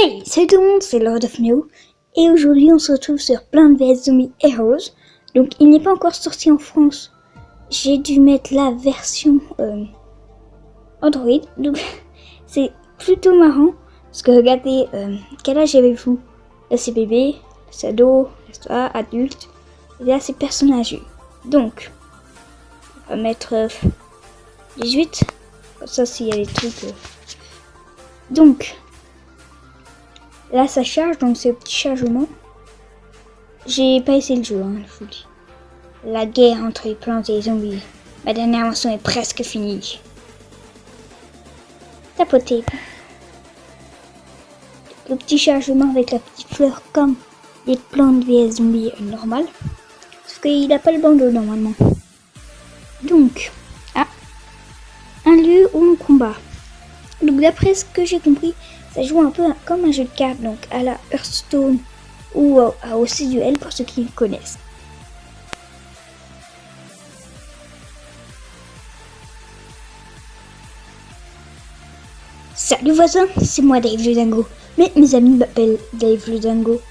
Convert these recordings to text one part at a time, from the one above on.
Hey, salut tout le monde, c'est Lord of Neo et aujourd'hui on se retrouve sur Plants vs Zombies Heroes. Donc il n'est pas encore sorti en France. J'ai dû mettre la version Android. Donc c'est plutôt marrant parce que regardez quel âge avez-vous? Là c'est bébé, là c'est ado, là c'est adulte et là c'est personne âgée. Donc on va mettre 18. Comme ça s'il y a des trucs. Donc là ça charge, donc c'est le petit chargement. J'ai pas essayé le jeu, je vous le dis. La guerre entre les plantes et les zombies. Ma dernière mission est presque finie. Tapoter. Le petit chargement avec la petite fleur comme les plantes vs zombies normales. Sauf qu'il n'a pas le bandeau normalement. Donc, un lieu où on combat. Donc d'après ce que j'ai compris, ça joue un peu comme un jeu de cartes, donc à la Hearthstone ou à aussi duel pour ceux qui le connaissent. Salut voisin, c'est moi Dave le Dingo, mais mes amis m'appellent Dave le Dingo.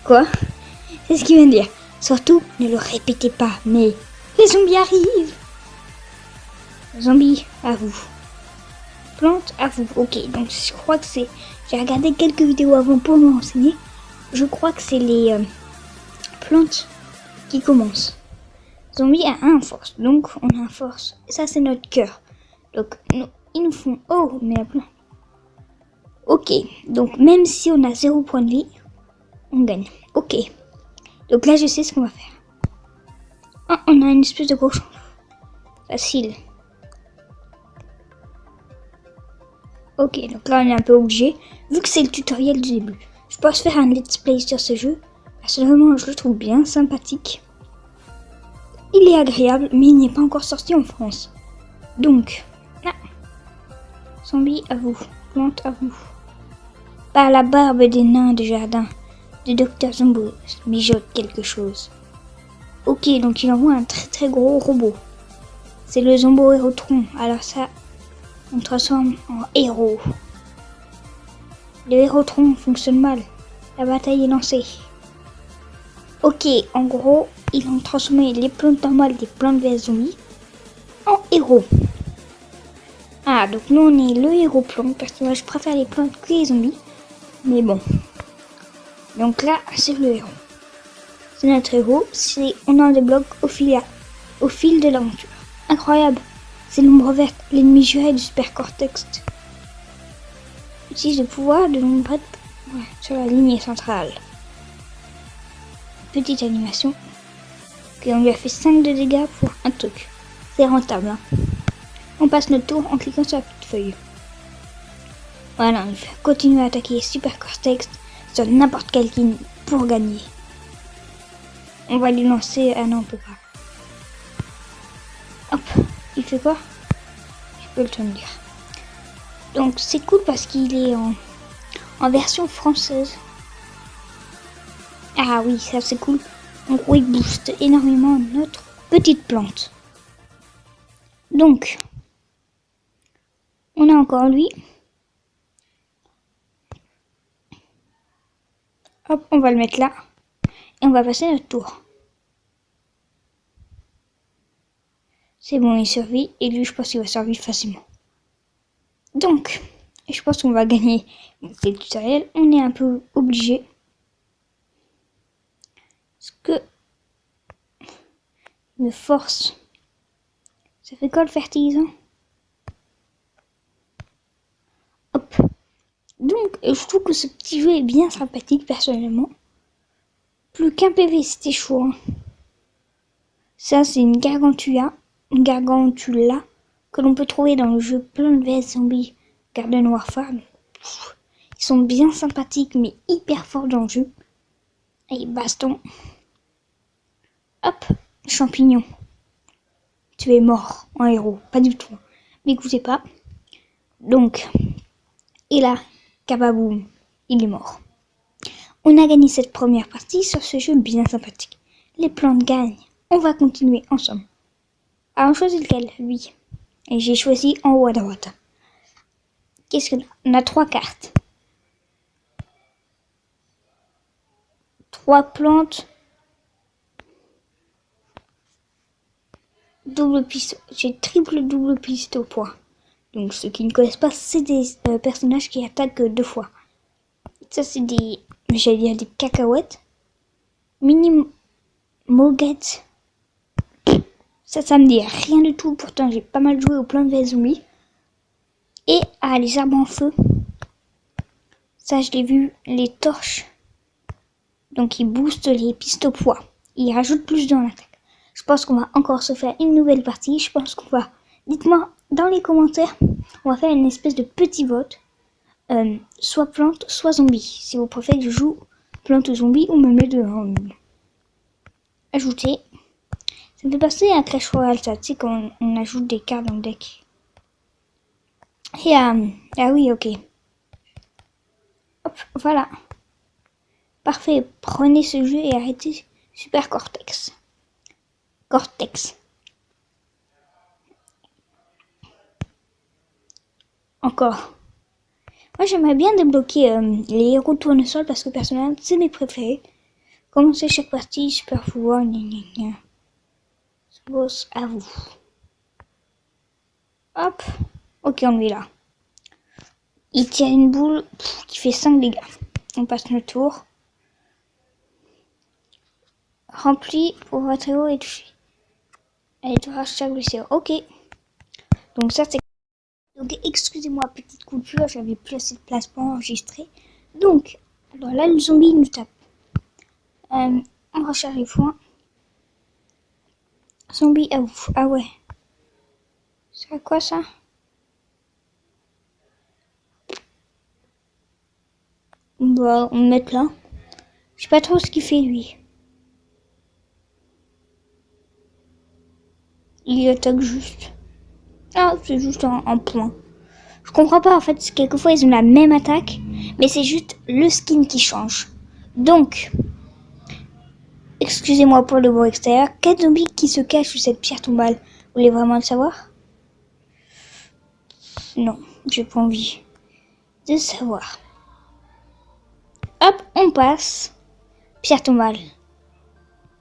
Quoi? C'est ce qu'il vient de dire. Surtout, ne le répétez pas, mais les zombies arrivent. Zombies, à vous. Plantes, à vous. Ok, donc je crois que c'est... J'ai regardé quelques vidéos avant pour me renseigner. Je crois que c'est les plantes qui commencent. Zombies a un force, donc on a un force. Ça c'est notre cœur. Donc ils nous font... Oh, mais la plante. Ok, donc même si on a 0 point de vie, on gagne. Ok. Donc là je sais ce qu'on va faire. Ah, on a une espèce de cochon. Facile. Ok, donc là on est un peu obligé, vu que c'est le tutoriel du début. Je pense faire un let's play sur ce jeu. Personnellement, je le trouve bien sympathique. Il est agréable, mais il n'est pas encore sorti en France. Donc, là. Zombie à vous, plante à vous. Par la barbe des nains de jardin, de Dr Zombo mijote quelque chose. Ok, donc il envoie un très gros robot. C'est le Zombo Hérotron, alors ça... On transforme en héros. Le Hérotron fonctionne mal. La bataille est lancée. Ok, en gros, ils ont transformé les plantes normales des plantes vs zombies en héros. Ah, donc nous on est le héros plante parce que moi je préfère les plantes que les zombies. Mais bon. Donc là, c'est le héros. C'est notre héros. On en débloque au fil de l'aventure. Incroyable. C'est l'ombre verte, l'ennemi juré du Super Cortex. Utilise le pouvoir de l'ombre verte sur la ligne centrale. Petite animation. Ok, on lui a fait 5 de dégâts pour un truc. C'est rentable. Hein. On passe notre tour en cliquant sur la petite feuille. Voilà, on va continuer à attaquer Super Cortex sur n'importe quelle ligne pour gagner. On va lui lancer... Ah non, on peut pas. Hop. Il fait quoi? Je peux le tenir. Donc c'est cool parce qu'il est en version française. Ah oui, ça c'est cool. En gros, il booste énormément notre petite plante. Donc, on a encore lui. Hop, on va le mettre là. Et on va passer notre tour. C'est bon, il survit. Et lui, je pense qu'il va survivre facilement. Donc, je pense qu'on va gagner le tutoriel. On est un peu obligé. Parce que... Une force. Ça fait quoi le fertilisant? Hop. Donc, je trouve que ce petit jeu est bien sympathique, personnellement. Plus qu'un PV, c'était chaud. Hein. Ça, c'est une gargantula. Une gargantula que l'on peut trouver dans le jeu Plants vs Zombies Garden Warfare. Ils sont bien sympathiques, mais hyper forts dans le jeu. Et baston. Hop, champignon. Tu es mort en héros. Pas du tout. M'écoutez pas. Donc, et là, kababoum, il est mort. On a gagné cette première partie sur ce jeu bien sympathique. Les plantes gagnent. On va continuer ensemble. Alors, on choisit lequel? Lui. Et j'ai choisi en haut à droite. Qu'est-ce qu'on a? On a 3 cartes. 3 plantes. Double piste. J'ai triple double piste au point. Donc ceux qui ne connaissent pas, c'est des personnages qui attaquent 2 fois. Ça c'est des... J'allais dire des cacahuètes. Mini moguettes. Ça me dit rien du tout. Pourtant j'ai pas mal joué au Plants vs Zombies. Et les arbres en feu. Ça je l'ai vu. Les torches. Donc ils boostent les pistes au poids. Ils rajoutent plus dans l'attaque. Je pense qu'on va encore se faire une nouvelle partie. Je pense qu'on va... Dites-moi dans les commentaires. On va faire une espèce de petit vote. Soit plante, soit zombie. Si vous préférez que je joue plante ou zombie ou même les deux. Ajouter. Ça me fait passer à Clash Royale, ça. Tu sais, quand on ajoute des cartes dans le deck. Et ah oui, ok. Hop, voilà. Parfait. Prenez ce jeu et arrêtez Super Cortex. Cortex. Encore. Moi j'aimerais bien débloquer les héros tournesol parce que personnellement c'est mes préférés. Commencez chaque partie, super pouvoir, boss à vous. Hop. Ok, on est là. Il tire une boule qui fait 5 dégâts. On passe notre tour. Rempli pour votre héros et touché. Allez, tu chaque blessure. Ok. Donc ça c'est... Donc excusez-moi, petite coupure, j'avais plus assez de place pour enregistrer. Donc, alors là le zombie nous tape. On recharge les points. Zombie à vous. Ah ouais. C'est à quoi ça? On va le mettre là. Je sais pas trop ce qu'il fait lui. Il attaque juste. Ah, c'est juste un point. Je comprends pas en fait. Quelquefois ils ont la même attaque. Mais c'est juste le skin qui change. Donc, excusez-moi pour le bruit extérieur. Quel zombie qui se cache sous cette pierre tombale? Vous voulez vraiment le savoir? Non, j'ai pas envie de savoir. Hop, on passe. Pierre tombale.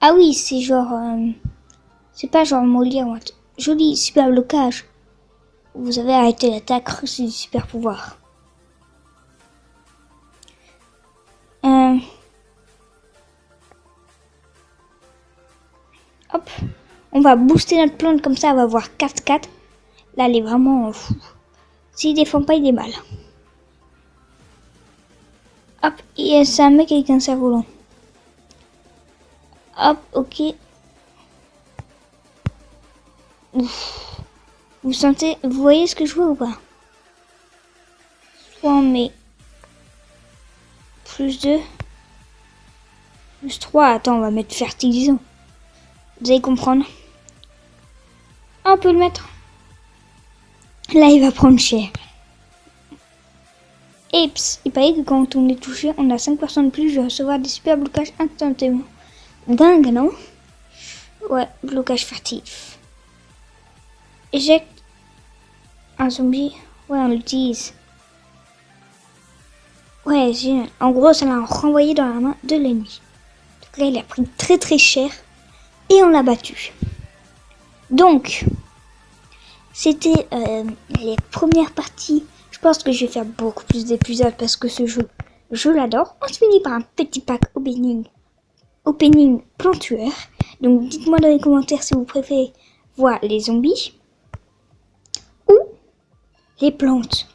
Ah oui, c'est genre... c'est pas genre Molière. Joli, super blocage. Vous avez arrêté l'attaque, c'est du super pouvoir. Hop, on va booster notre plante comme ça, on va avoir 4-4. Là, elle est vraiment fou. S'il défend pas, il est mal. Hop, et c'est un mec avec un cerf-volant. Hop, ok. Ouf. Vous sentez, vous voyez ce que je vois ou pas? Soit on met plus 2, plus 3. Attends, on va mettre fertilisant. Vous allez comprendre. Ah, on peut le mettre. Là, il va prendre cher. Et il paraît que quand on est touché, on a 5% de plus. Je vais recevoir des super blocages instantanément. Dingue, non? Ouais, blocage furtif. Éjecte un zombie. Ouais, on l'utilise. Ouais, génial. En gros, ça l'a renvoyé dans la main de l'ennemi. Donc là, il a pris très très cher. Et on l'a battu. Donc, c'était les premières parties. Je pense que je vais faire beaucoup plus d'épisodes parce que ce jeu, je l'adore. On se finit par un petit pack opening plan tueur. Donc, dites-moi dans les commentaires si vous préférez voir les zombies ou les plantes.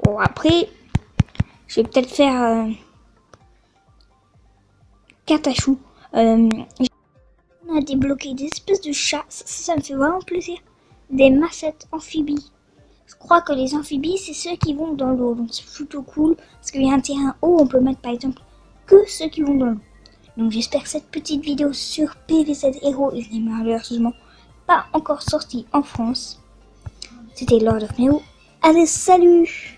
Bon, après, je vais peut-être faire Katachou. On a débloqué des espèces de chats, ça me fait vraiment plaisir. Des massettes amphibies. Je crois que les amphibies, c'est ceux qui vont dans l'eau, donc c'est plutôt cool. Parce qu'il y a un terrain haut, on peut mettre par exemple que ceux qui vont dans l'eau. Donc j'espère que cette petite vidéo sur PVZ Hero, il n'est malheureusement pas encore sorti en France. C'était Lord of Neo. Allez, salut!